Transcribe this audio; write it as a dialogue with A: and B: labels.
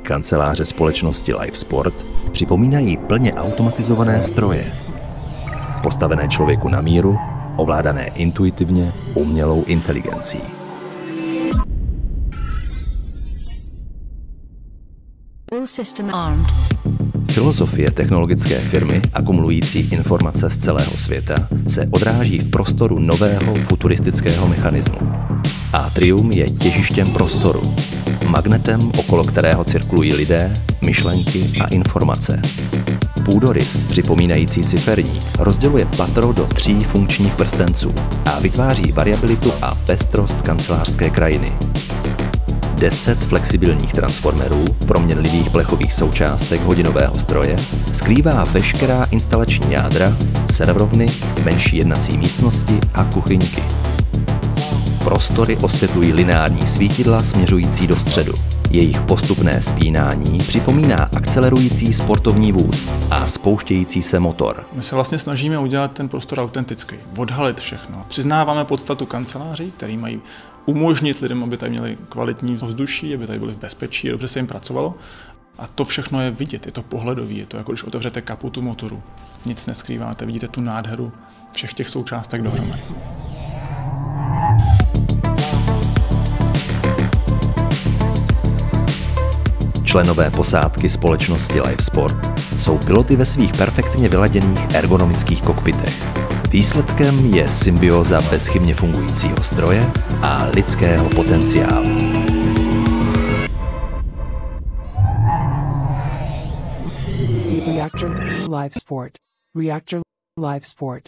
A: Kanceláře společnosti LiveSport připomínají plně automatizované stroje. Postavené člověku na míru, ovládané intuitivně umělou inteligencí. Filozofie technologické firmy, akumulující informace z celého světa, se odráží v prostoru nového futuristického mechanismu. Atrium je těžištěm prostoru, magnetem, okolo kterého cirkulují lidé, myšlenky a informace. Půdorys, připomínající ciferník, rozděluje patro do 3 funkčních prstenců a vytváří variabilitu a pestrost kancelářské krajiny. 10 flexibilních transformerů, proměnlivých plechových součástek hodinového stroje, skrývá veškerá instalační jádra, serverovny, menší jednací místnosti a kuchyňky. Prostory osvětlují lineární svítidla směřující do středu. Jejich postupné spínání připomíná akcelerující sportovní vůz a spouštějící se motor.
B: My se vlastně snažíme udělat ten prostor autentický, odhalit všechno. Přiznáváme podstatu kanceláří, který mají umožnit lidem, aby tady měli kvalitní ovzduší, aby tady byli v bezpečí, dobře se jim pracovalo. A to všechno je vidět, je to pohledový, je to jako když otevřete kaputu motoru. Nic neskrýváte, vidíte tu nádheru všech těch součástek dohromady.
A: Členové posádky společnosti LiveSport jsou piloty ve svých perfektně vyladěných ergonomických kokpitech. Výsledkem je symbioza bezchybně fungujícího stroje a lidského potenciálu.
C: Reactor LiveSport. Reactor LiveSport.